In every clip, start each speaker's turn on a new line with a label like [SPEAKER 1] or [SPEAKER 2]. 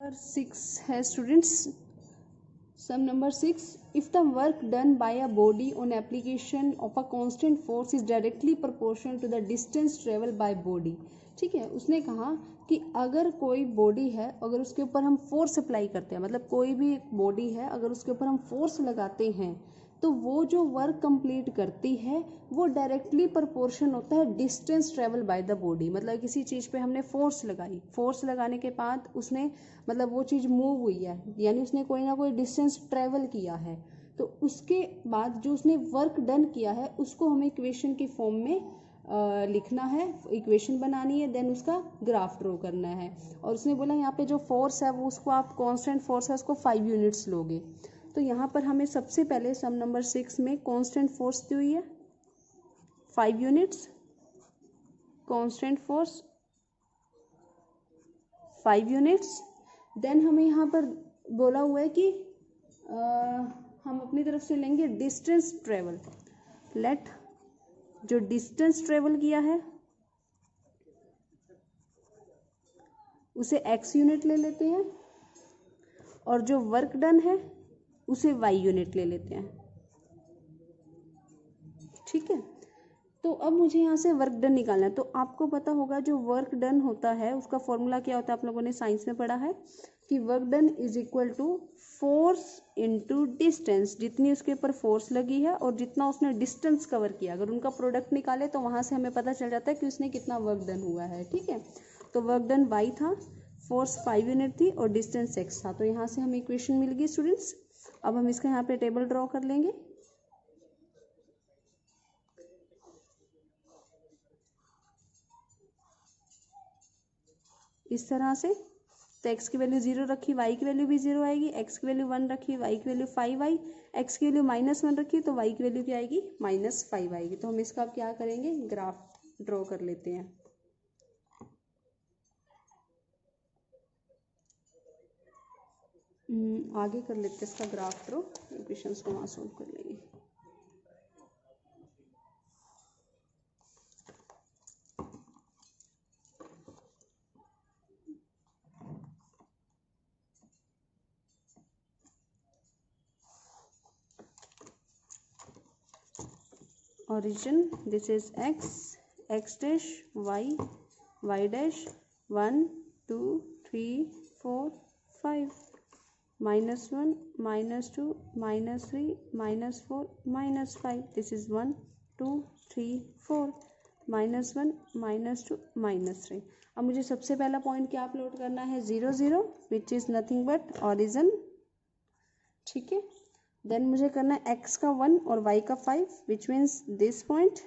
[SPEAKER 1] Number 6 है students, sum number 6, if the work done by a body on application of a constant force is directly proportional to the distance traveled by body। ठीक है, उसने कहा कि अगर कोई body है, अगर उसके ऊपर हम फोर्स अप्लाई करते हैं, मतलब कोई भी बॉडी है अगर उसके ऊपर हम फोर्स लगाते हैं तो वो जो वर्क कंप्लीट करती है वो डायरेक्टली प्रोपोर्शन होता है distance travel by the body. मतलब किसी चीज़ पे हमने फोर्स लगाई, फोर्स लगाने के बाद उसने मतलब वो चीज़ मूव हुई है, यानी उसने कोई ना कोई डिस्टेंस ट्रेवल किया है, तो उसके बाद जो उसने वर्क डन किया है उसको हमें इक्वेशन की फॉर्म में लिखना है, इक्वेशन बनानी है, देन उसका ग्राफ ड्रॉ करना है। और उसने बोला यहाँ पे जो फोर्स है वो उसको आप कांस्टेंट फोर्स है उसको 5 यूनिट्स लोगे। तो यहाँ पर हमें सबसे पहले सम नंबर 6 में कांस्टेंट फोर्स दी हुई है 5 units, constant force 5 units. Then हमें यहाँ पर बोला हुआ है कि हम अपनी तरफ से लेंगे डिस्टेंस ट्रेवल। लेट जो डिस्टेंस ट्रेवल किया है उसे x यूनिट ले लेते हैं और जो वर्क डन है उसे y यूनिट ले लेते हैं। ठीक है, तो अब मुझे यहाँ से वर्क डन निकालना है। तो आपको पता होगा जो वर्क डन होता है उसका फॉर्मूला क्या होता है, आप लोगों ने साइंस में पढ़ा है कि work done is equal to force into distance, जितनी उसके ऊपर फोर्स लगी है और जितना उसने डिस्टेंस कवर किया, अगर उनका प्रोडक्ट निकाले तो वहाँ से हमें पता चल जाता है कि उसने कितना वर्क डन हुआ है। ठीक है, तो वर्क डन y था, फोर्स 5 यूनिट थी और डिस्टेंस x था। तो यहाँ से हमें इक्वेशन मिल गई स्टूडेंट्स। अब हम इसका यहाँ पे टेबल ड्रॉ कर लेंगे। इस तरह से, तो x की वैल्यू 0 रखी, y की वैल्यू भी 0 आएगी, x की वैल्यू 1 रखी, y की वैल्यू 5 आई, x की वैल्यू -1 रखी तो y की वैल्यू क्या आएगी, -5 आएगी। तो हम इसका अब क्या करेंगे, ग्राफ ड्रॉ कर लेते हैं। आगे कर लेते हैं इसका ग्राफ ड्रॉ, इक्वेशंस को वहाँ सोल्व कर लेंगे। origin this is x dash y dash 1 2 3 4 5 -1 -2 -3 -4 -5, this is 1 2 3 4 -1 -2 -3। अब मुझे सबसे पहला पॉइंट क्या अपलोड करना है, 0 0 which is nothing but origin. ठीक है, देन मुझे करना है x का 1 और y का 5 विच मीन्स दिस पॉइंट।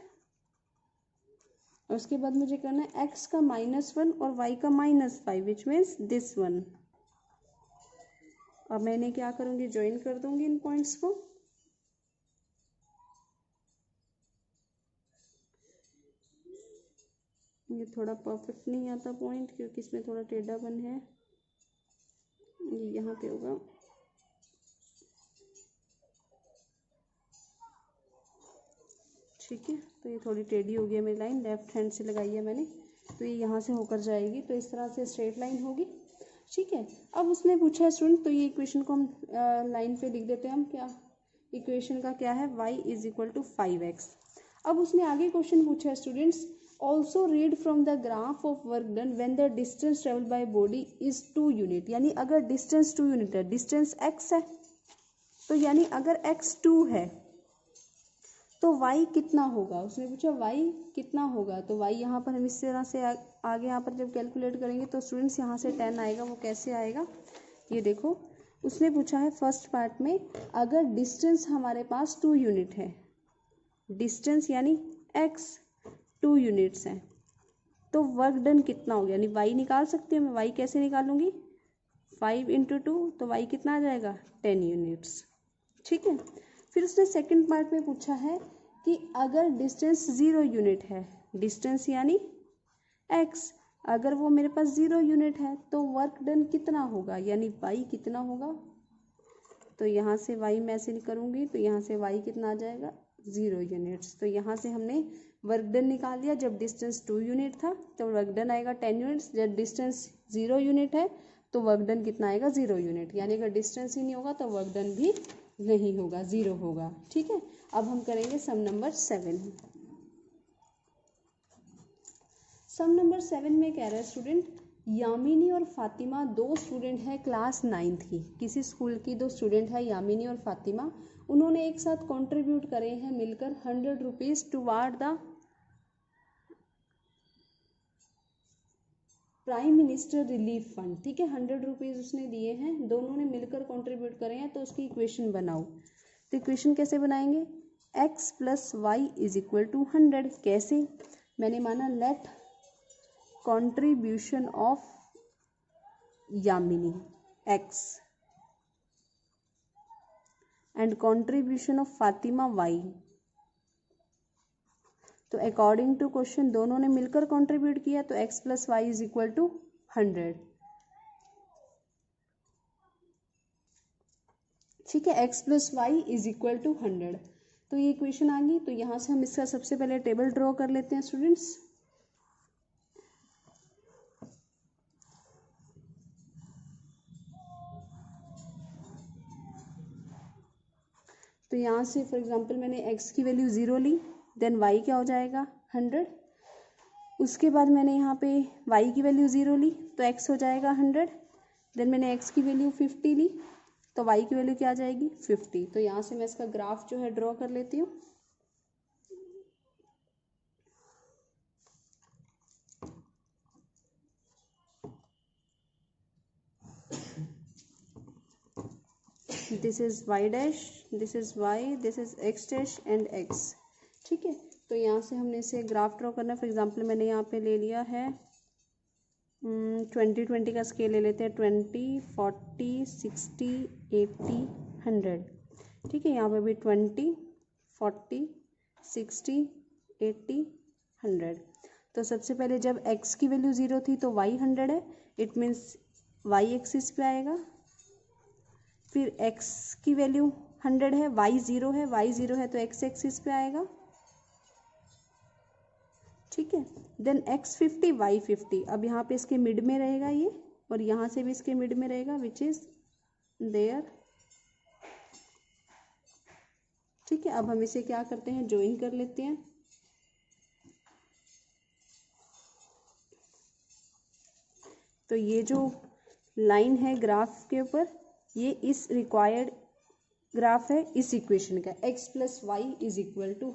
[SPEAKER 1] उसके बाद मुझे करना है x का -1 और y का -5 विच मीन्स दिस वन। अब मैंने क्या करूँगी, ज्वाइन कर दूंगी इन पॉइंट्स को। ये थोड़ा परफेक्ट नहीं आता पॉइंट क्योंकि इसमें थोड़ा टेढ़ापन है, ये यहाँ पे होगा। ठीक है, तो ये थोड़ी टेढ़ी हो गई है मेरी लाइन, लेफ्ट हैंड से लगाई है मैंने, तो ये यहाँ से होकर जाएगी, तो इस तरह से स्ट्रेट लाइन होगी। ठीक है, अब उसने पूछा है स्टूडेंट, तो ये इक्वेशन को हम लाइन पे लिख देते हैं। हम क्या, इक्वेशन का क्या है, y is equal to 5x। अब उसने आगे क्वेश्चन पूछा है students, also read from the graph of work done when the distance travel by body is 2 unit. यानी अगर डिस्टेंस 2 यूनिट है, डिस्टेंस x है, तो यानी अगर x 2 है तो y कितना होगा। उसने पूछा y कितना होगा, तो y यहाँ पर हम इस तरह से आगे यहाँ पर जब कैलकुलेट करेंगे तो स्टूडेंट्स यहाँ से 10 आएगा। वो कैसे आएगा, ये देखो, उसने पूछा है फर्स्ट पार्ट में, अगर डिस्टेंस हमारे पास 2 यूनिट है, डिस्टेंस यानी x 2 यूनिट्स हैं, तो वर्क डन कितना हो गया, यानी y निकाल सकते हैं। मैं y कैसे निकालूंगी, 5 × 2, तो y कितना आ जाएगा, 10 यूनिट्स। ठीक है, फिर उसने सेकंड पार्ट में पूछा है कि अगर डिस्टेंस 0 यूनिट है, डिस्टेंस यानी x, अगर वो मेरे पास 0 यूनिट है तो वर्क डन कितना होगा, यानी y कितना होगा। तो यहाँ से y मैं ऐसे करूँगी तो यहाँ से y कितना आ जाएगा, 0 यूनिट्स। तो यहाँ से हमने वर्क डन निकाल लिया। जब डिस्टेंस 2 यूनिट था तो वर्क डन आएगा 10 यूनिट्स, जब डिस्टेंस 0 यूनिट है तो वर्क डन कितना आएगा 0 यूनिट, यानी अगर डिस्टेंस ही नहीं होगा तो वर्क डन भी नहीं होगा, 0 होगा। ठीक है, अब हम करेंगे सम नंबर 7। सम नंबर 7 में कह रहा है स्टूडेंट, यामिनी और फातिमा दो स्टूडेंट है क्लास 9th की, किसी स्कूल की दो स्टूडेंट है यामिनी और फातिमा, उन्होंने एक साथ कंट्रीब्यूट करे हैं मिलकर 100 rupees toward the prime minister relief fund. ठीक है, 100 रुपीज़ उसने दिए हैं, दोनों ने मिलकर कंट्रीब्यूट करे हैं, तो उसकी इक्वेशन बनाओ। तो इक्वेशन कैसे बनाएंगे, x + y = 100। कैसे, मैंने माना let contribution of Yamini x and contribution of Fatima y। तो अकॉर्डिंग टू क्वेश्चन दोनों ने मिलकर कंट्रीब्यूट किया, तो x + y = 100। ठीक है, x + y = 100। तो ये इक्वेशन आ गई। तो यहाँ से हम इसका सबसे पहले टेबल ड्रॉ कर लेते हैं स्टूडेंट्स। तो यहाँ से फॉर एग्जांपल मैंने x की वैल्यू 0 ली, देन y क्या हो जाएगा 100। उसके बाद मैंने यहाँ पे y की वैल्यू 0 ली, तो x हो जाएगा 100। देन मैंने x की वैल्यू 50 ली, तो y की वैल्यू क्या आ जाएगी 50। तो यहाँ से मैं इसका ग्राफ जो है ड्रॉ कर लेती हूँ। This is y dash, this is y, this is x dash and x। ठीक है, तो यहाँ से हमने इसे ग्राफ ड्रॉ करना है। फॉर एग्जांपल मैंने यहाँ पे ले लिया है 20 का स्केल ले लेते हैं, 20, 40, 60, 80, 100। ठीक है, यहाँ पे भी 20, 40, 60, 80, 100। तो सबसे पहले जब x की वैल्यू 0 थी तो y 100 है, इट मीन्स y एक्सिस पे आएगा। फिर x की वैल्यू 100 है, y 0 है, y 0 है तो x एक्सिस पे आएगा। ठीक है, देन x 50, y 50। अब यहाँ पे इसके मिड में रहेगा ये, और यहाँ से भी इसके मिड में रहेगा, विच इज देयर। ठीक है, अब हम इसे क्या करते हैं, ज्वाइन कर लेते हैं। तो ये जो लाइन है ग्राफ के ऊपर, ये इस रिक्वायर्ड ग्राफ है इस इक्वेशन का, x + y =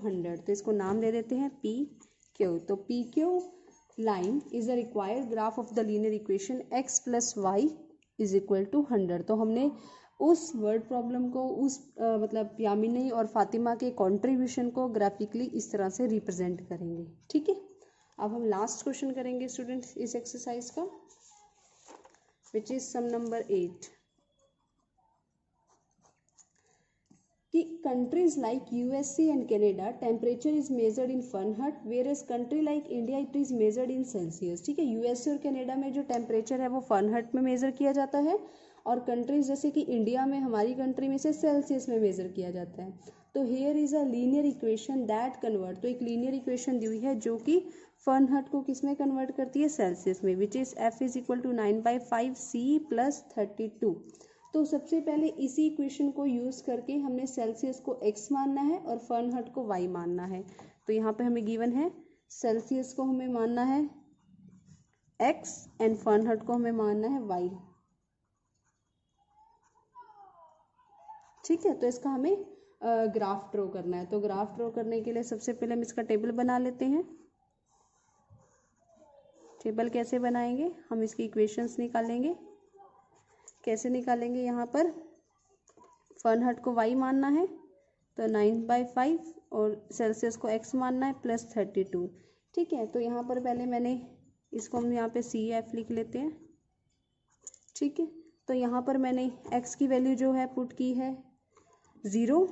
[SPEAKER 1] 100। तो इसको नाम दे देते हैं PQ। तो PQ line is a required graph of the linear equation x + y = 100। तो हमने उस वर्ड प्रॉब्लम को, उस मतलब यामिनी और फातिमा के कंट्रीब्यूशन को ग्राफिकली इस तरह से रिप्रेजेंट करेंगे। ठीक है, अब हम लास्ट क्वेश्चन करेंगे स्टूडेंट्स इस एक्सरसाइज का, विच इज सम नंबर 8। कि countries like USA and Canada temperature is measured in Fahrenheit, whereas country like India it is measured in Celsius. ठीक है, USA और कनाडा में जो टेम्परेचर है वो फॉरेनहाइट में मेजर किया जाता है, और कंट्रीज जैसे कि इंडिया में, हमारी कंट्री में से सेल्सियस में मेजर किया जाता है। तो here is a linear equation that convert. तो एक लीनियर इक्वेशन दी हुई है जो कि फॉरेनहाइट को किस में कन्वर्ट करती है, सेल्सियस में, विच इज F = 9/5 C + 32। तो सबसे पहले इसी इक्वेशन को यूज़ करके हमने सेल्सियस को x मानना है और फॉरेनहाइट को y मानना है। तो यहाँ पे हमें गिवन है सेल्सियस को हमें मानना है x एंड फॉरेनहाइट को हमें मानना है y। ठीक है, तो इसका हमें ग्राफ ड्रॉ करना है। तो ग्राफ ड्रॉ करने के लिए सबसे पहले हम इसका टेबल बना लेते हैं। टेबल कैसे बनाएंगे, हम इसकी इक्वेशंस निकालेंगे। कैसे निकालेंगे, यहाँ पर फॉरेनहाइट को y मानना है तो 9/5 और सेल्सियस को x मानना है +32। ठीक है, तो यहाँ पर पहले मैंने इसको, हम यहाँ पे CF लिख लेते हैं। ठीक है, तो यहाँ पर मैंने x की वैल्यू जो है पुट की है 0,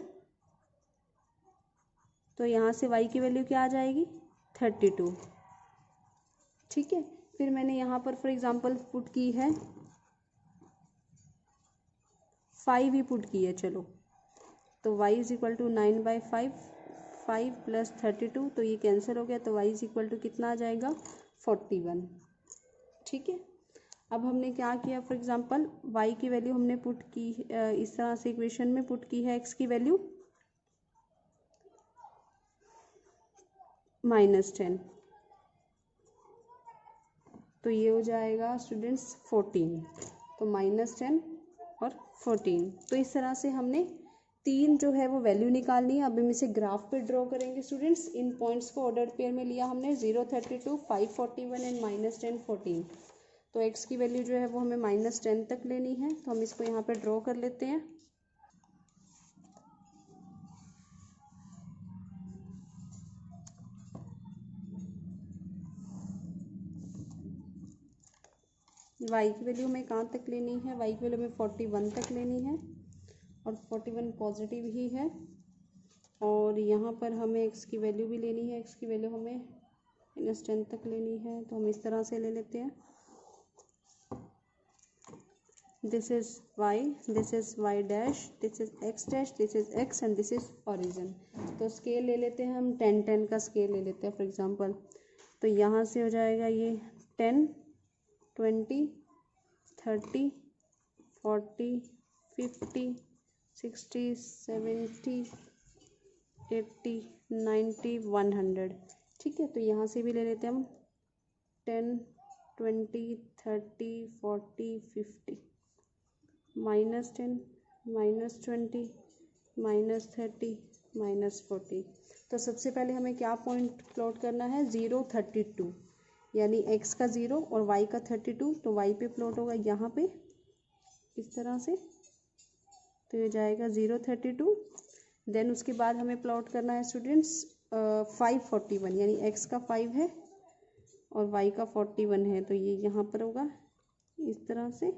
[SPEAKER 1] तो यहाँ से y की वैल्यू क्या आ जाएगी 32। ठीक है, फिर मैंने यहाँ पर फॉर एग्जांपल पुट की है 5 ही पुट की है, चलो। तो y = 9/5, 5 + 32, तो ये कैंसिल हो गया, तो y = कितना आ जाएगा 41। ठीक है, अब हमने क्या किया, फॉर एग्जांपल y की वैल्यू हमने पुट की इस तरह से इक्वेशन में पुट की है x की वैल्यू -10, तो ये हो जाएगा स्टूडेंट्स 14, तो -10 और 14। तो इस तरह से हमने तीन जो है वो वैल्यू निकालनी है। अब हम इसे ग्राफ पे ड्रॉ करेंगे स्टूडेंट्स। इन पॉइंट्स को ऑर्डर पेयर में लिया हमने 0, 32, 541 एंड -10, 14। तो x की वैल्यू जो है वो हमें -10 तक लेनी है, तो हम इसको यहाँ पे ड्रॉ कर लेते हैं। y की वैल्यू हमें कहाँ तक लेनी है, y की वैल्यू हमें 41 तक लेनी है और 41 पॉजिटिव ही है। और यहाँ पर हमें x की वैल्यू भी लेनी है, x की वैल्यू हमें -10 तक लेनी है, तो हम इस तरह से ले लेते हैं। This is y, this is y dash, this is x dash, this is x and this is origin. तो स्केल ले लेते हैं हम, 10 का स्केल ले लेते हैं फॉर एग्जांपल। तो यहाँ से हो जाएगा ये 10, 20, 30, 40, 50, 60, 70, 80, 90, 100। ठीक है, तो यहाँ से भी ले लेते हैं हम 10, 20, 30, 40, 50, -10, -20, -30, -40। तो सबसे पहले हमें क्या पॉइंट प्लॉट करना है, 0, 32, यानी x का 0 और y का 32। तो y पे प्लॉट होगा यहाँ पे इस तरह से, तो ये जाएगा 0, 32। देन उसके बाद हमें प्लॉट करना है स्टूडेंट्स 541, यानी x का 5 है और y का 41 है, तो ये यहाँ पर होगा इस तरह से।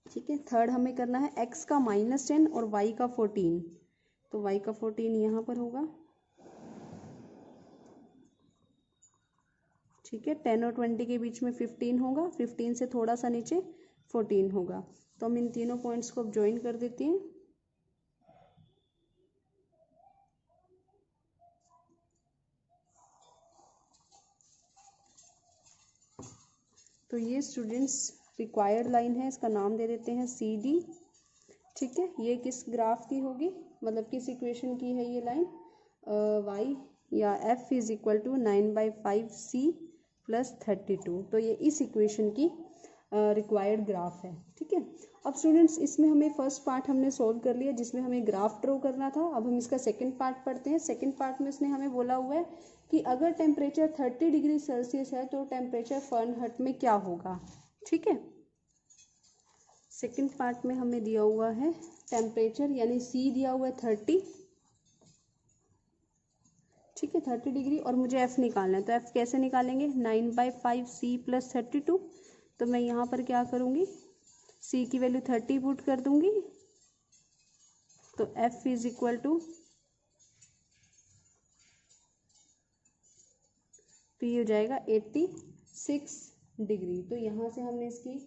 [SPEAKER 1] ठीक है, थर्ड हमें करना है x का -10 और y का 14, तो y का 14 यहाँ पर होगा। ठीक है, 10 और 20 के बीच में 15 होगा, 15 से थोड़ा सा नीचे 14 होगा। तो हम इन तीनों पॉइंट्स को अब ज्वाइन कर देते हैं। तो ये स्टूडेंट्स रिक्वायर्ड लाइन है, इसका नाम दे देते हैं CD। ठीक है, ये किस ग्राफ की होगी, मतलब किस इक्वेशन की है ये लाइन, y या f is equal to 9/5c + 32। तो ये इस इक्वेशन की रिक्वायर्ड ग्राफ है। ठीक है, अब स्टूडेंट्स इसमें हमें फर्स्ट पार्ट हमने सॉल्व कर लिया जिसमें हमें ग्राफ ड्रॉ करना था। अब हम इसका सेकंड पार्ट पढ़ते हैं। सेकंड पार्ट में इसने हमें बोला हुआ है कि अगर टेम्परेचर 30 डिग्री सेल्सियस है तो टेम्परेचर फ़ारेनहाइट में क्या होगा। ठीक है, सेकंड पार्ट में हमें दिया हुआ है टेम्परेचर, यानी C दिया हुआ है 30। ठीक है, 30 डिग्री, और मुझे F निकालना है। तो F कैसे निकालेंगे, 9/5c + 32। तो मैं यहाँ पर क्या करूँगी, C की वैल्यू 30 पुट कर दूँगी, तो F इज इक्वल टू, तो ये हो जाएगा 86 डिग्री। तो यहाँ से हमने इसकी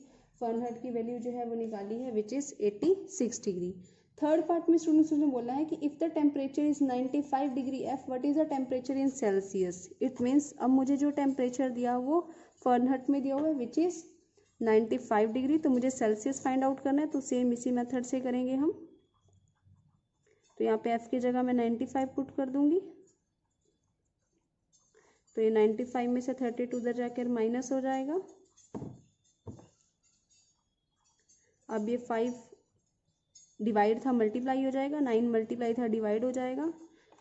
[SPEAKER 1] फ़ारेनहाइट की वैल्यू जो है वो निकाली है, which is 86 degree. Third part में स्टूडेंट्स ने बोला है कि if the temperature is 95 degree F, what is the temperature in Celsius. It means अब मुझे जो टेम्परेचर दिया वो फ़ारेनहाइट में दिया हुआ है, विच इज़ 95 डिग्री। तो मुझे सेल्सियस फाइंड आउट करना है, तो सेम इसी मेथड से करेंगे हम। तो यहाँ पे F की जगह मैं 95 पुट कर दूँगी, तो ये 95 में से 32 उधर जाकर माइनस हो जाएगा। अब ये 5 डिवाइड था मल्टीप्लाई हो जाएगा, 9 मल्टीप्लाई था डिवाइड हो जाएगा।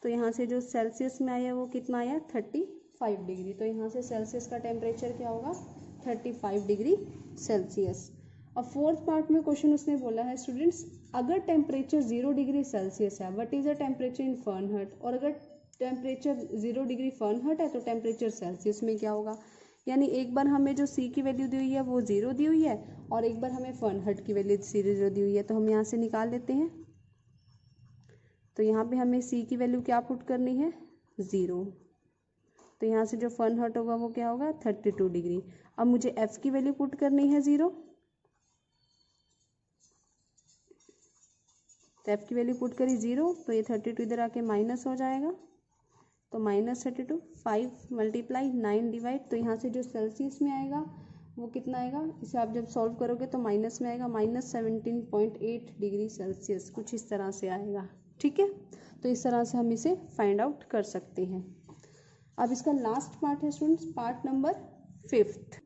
[SPEAKER 1] तो यहाँ से जो सेल्सियस में आया वो कितना आया, 35 डिग्री। तो यहाँ से सेल्सियस का टेम्परेचर क्या होगा, 35 डिग्री सेल्सियस। अब फोर्थ पार्ट में क्वेश्चन उसने बोला है स्टूडेंट्स, अगर टेम्परेचर 0 डिग्री सेल्सियस है, what is the temperature in Fahrenheit. और अगर टेम्परेचर 0 डिग्री फ़ारेनहाइट है तो टेम्परेचर सेल्सियस में क्या होगा। यानी एक बार हमें जो C की वैल्यू दी हुई है वो 0 दी हुई है और एक बार हमें फ़ारेनहाइट की वैल्यू 0 दी हुई है, तो हम यहाँ से निकाल लेते हैं। तो यहाँ पे हमें C की वैल्यू क्या पुट करनी है, 0। तो यहाँ से जो फ़ारेनहाइट होगा वो क्या होगा, 32 डिग्री। अब मुझे F की वैल्यू पुट करनी है 0, तो F की वैल्यू पुट करी 0, तो ये 32 इधर आके माइनस हो जाएगा। तो -32, 5 मल्टीप्लाई 9 डिवाइड, तो यहाँ से जो सेल्सियस में आएगा वो कितना आएगा, इसे आप जब सॉल्व करोगे तो माइनस में आएगा, -17.8 डिग्री सेल्सियस, कुछ इस तरह से आएगा। ठीक है, तो इस तरह से हम इसे फाइंड आउट कर सकते हैं। अब इसका लास्ट पार्ट है students, part number 5th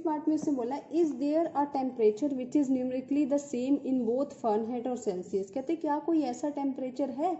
[SPEAKER 1] part में इसने बोला is there a temperature which is numerically the same in both Fahrenheit और सेल्सियस। कहते क्या कोई ऐसा टेम्परेचर है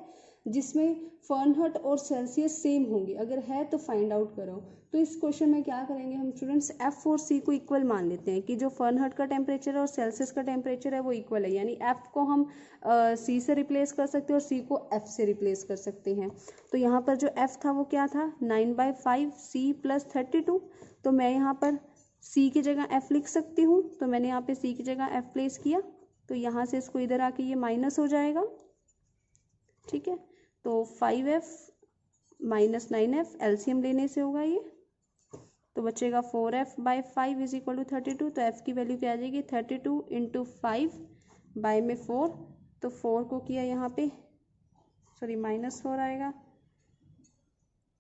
[SPEAKER 1] जिसमें फ़ारेनहाइट और सेल्सियस सेम होंगे, अगर है तो फाइंड आउट करो। तो इस क्वेश्चन में क्या करेंगे हम स्टूडेंट्स, एफ और सी को इक्वल मान लेते हैं कि जो फ़ारेनहाइट का टेम्परेचर है और सेल्सियस का टेम्परेचर है वो इक्वल है, यानी एफ को हम सी से रिप्लेस कर सकते हैं और सी को एफ से रिप्लेस कर सकते हैं। तो यहाँ पर जो एफ था वो क्या था, 9/5 सी प्लस 32, तो मैं यहाँ पर सी की जगह एफ लिख सकती हूँ, तो मैंने यहाँ पे सी की जगह एफ प्लेस किया, तो यहाँ से इसको इधर आके ये माइनस हो जाएगा। ठीक है, तो 5f माइनस 9f एलसीएम लेने से होगा ये, तो बचेगा 4f/5 इज इक्वल टू 32, तो f की वैल्यू क्या आ जाएगी, 32 इंटू 5 बाय में 4, तो 4 को किया यहाँ पे सॉरी -4 आएगा,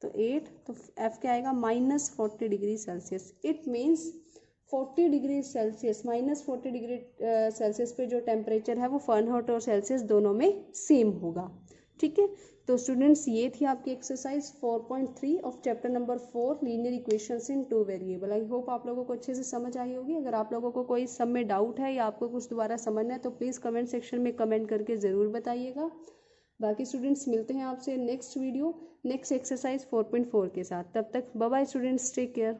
[SPEAKER 1] तो 8, तो f क्या आएगा, -40 degree Celsius. It means 40 degree Celsius, -40 degree Celsius पे जो टेम्परेचर है वो फ़ारेनहाइट और सेल्सियस दोनों में सेम होगा। ठीक है, तो स्टूडेंट्स ये थी आपकी exercise 4.3 of chapter number 4 linear equations in 2 variable. I hope आप लोगों को अच्छे से समझ आई होगी। अगर आप लोगों को कोई सब में डाउट है या आपको कुछ दोबारा समझना है तो प्लीज़ कमेंट सेक्शन में कमेंट करके ज़रूर बताइएगा। बाकी स्टूडेंट्स मिलते हैं आपसे नेक्स्ट वीडियो नेक्स्ट एक्सरसाइज 4.4 के साथ। तब तक bye bye students, take care.